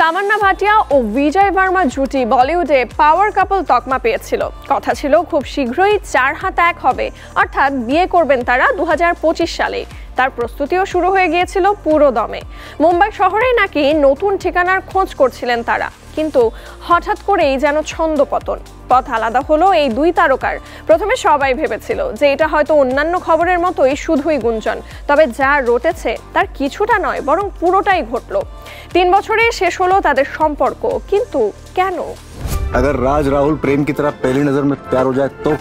তামান্না ভাটিয়া ও বিজয় ভার্মা জুটি বলিউডে পাওয়ার কাপল তকমা পেয়েছিল। কথা ছিল খুব শীঘ্রই 4 হাত 1 হবে, অর্থাৎ বিয়ে করবেন তারা 2025 সালে। তার প্রস্তুতিও শুরু হয়ে গিয়েছিল পুরো দমে। মুম্বাই শহরেই নাকি নতুন ঠিকানার খোঁজ করছিলেন তারা, কিন্তু হঠাৎ করেই যেন ছন্দপতন। পথ আলাদা হলো এই দুই তারকার। প্রথমে সবাই ভেবেছিল যে এটা হয়তো অন্যান্য খবরের মতোই শুধুই গুঞ্জন, তবে যা রটেছে তার কিছুটা নয় বরং পুরোটাই ঘটল। 3 বছরে শেষ হলো তাদের সম্পর্ক, কিন্তু কেন? अगर राज राहुल प्रेम की तरह पहली नजर में प्यार हो जाए तो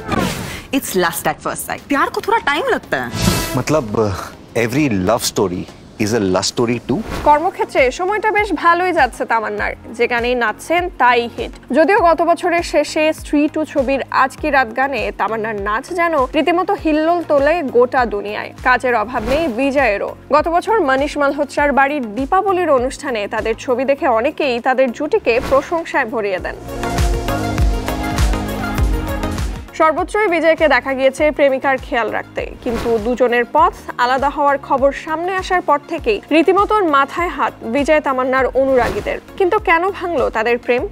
It's lust at first sight. प्यार को थोड़ा टाइम लगता है। मतलब every love story is a lust story too. কর্মক্ষেত্রে সময়টা বেশ ভালোই যাচ্ছে তামান্নার, যে গানেই নাচছেন তাই হিট। যদিও গত বছরের শেষে স্ত্রী 2 ছবির আজ কি রাত গানে তামান্নার নাচ যেন রীতিমতো হিল্লোল তোলে গোটা দুনিয়ায়। কাজের অভাব নেই বিজয়েরও। গত বছর মনীষ মালহোত্রার বাড়ির দীপাবলির অনুষ্ঠানে তাদের ছবি দেখে অনেকেই তাদের জুটিকে প্রশংসায় ভরিয়ে দেন। সর্বত্রই বিজয়কে দেখা গিয়েছে প্রেমিকার খেয়াল রাখতে, কিন্তু দুজনের পথ আলাদা হওয়ার খবর সামনে আসার পর থেকেই রীতিমতো মাথায় হাত বিজয় তামান্নার অনুরাগীদের। কিন্তু কেন ভাঙলো তাদের প্রেম?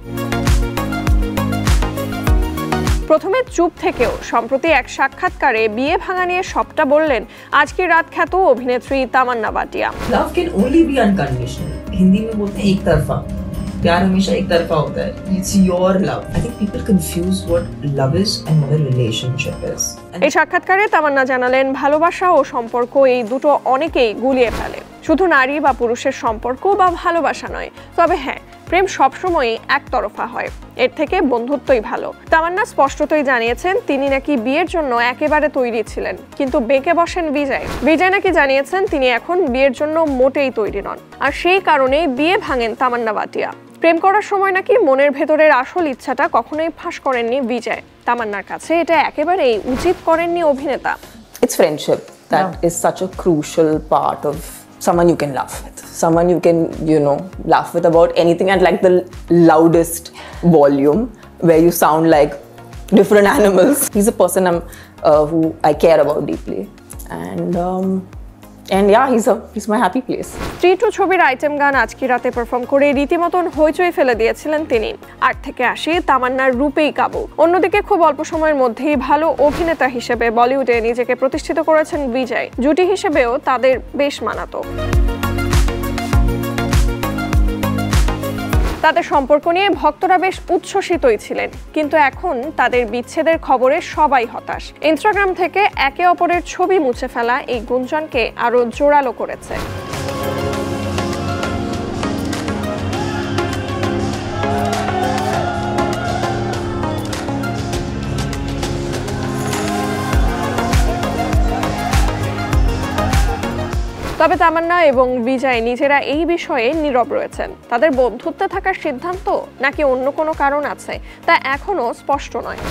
প্রথমে চুপ থেকেও সম্প্রতি এক সাক্ষাৎকারে বিয়ে ভাঙা নিয়ে সবটা বললেন আজ কি রাত খ্যাত অভিনেত্রী Tamannaah Bhatia. Love can only be unconditional. Hindi में बोलते हैं एक तरफा। प्यार हमेशा एक तरफा होता है। It's your love. I think people confuse what love is and what a relationship is. এই সাক্ষাৎকারে তামান্না জানালেন ভালোবাসা ও সম্পর্ক এই দুটো অনেকেই গুলিয়ে ফেলে। শুধু নারী বা পুরুষের সম্পর্ক বা ভালোবাসা নয়, তবে হ্যাঁ, প্রেম সবসময়ই একতরফা হয়, এর থেকে বন্ধুত্বই ভালো। তামান্না স্পষ্টতই জানিয়েছেন তিনি নাকি বিয়ের জন্য একেবারে তৈরি ছিলেন, কিন্তু বেঁকে বসেন বিজয়। বিজয় নাকি জানিয়েছেন তিনি এখন বিয়ের জন্য মোটেই তৈরি নন, আর সেই কারণেই বিয়ে ভাঙেন তামান্না ভাটিয়া। প্রেম করার সময় নাকি মনের ভেতরের আসল ইচ্ছাটা কখনোই ফাঁস করেননি বিজয়। তামান্নার কাছে এটা একেবারেই উচিত করেননি অভিনেতা। It's friendship that is such a crucial part of someone you can laugh with, someone you can, laugh with about anything at like the loudest volume, where you sound like different animals. He's a person who I care about deeply, and yeah, he's my happy place. স্ত্রী 2 ছবির item গান আজ কি রাতে perform করে রীতিমতন হইচই ফেলে দিয়েছিলেন তিনি। 8 থেকে 80 তামান্নার রূপেই কাবু। অন্যদিকে খুব অল্প সময়ের মধ্যেই ভালো অভিনেতা হিসেবে বলিউডে নিজেকে প্রতিষ্ঠিত করেছেন বিজয়। জুটি হিসেবেও তাদের বেশ মানাতো। তাদের সম্পর্ক নিয়ে ভক্তরা বেশ উচ্ছ্বসিতই ছিলেন, কিন্তু এখন তাদের বিচ্ছেদের খবরে সবাই হতাশ। ইনস্টাগ্রাম থেকে একে অপরের ছবি মুছে ফেলা এই গুঞ্জনকে আরো জোরালো করেছে। তবে তামান্না এবং বিজয় নিজেরা এই বিষয়ে নীরব রয়েছেন। তাদের বন্ধুত্বে থাকার সিদ্ধান্ত নাকি অন্য কোনো কারণ আছে তা এখনো স্পষ্ট নয়।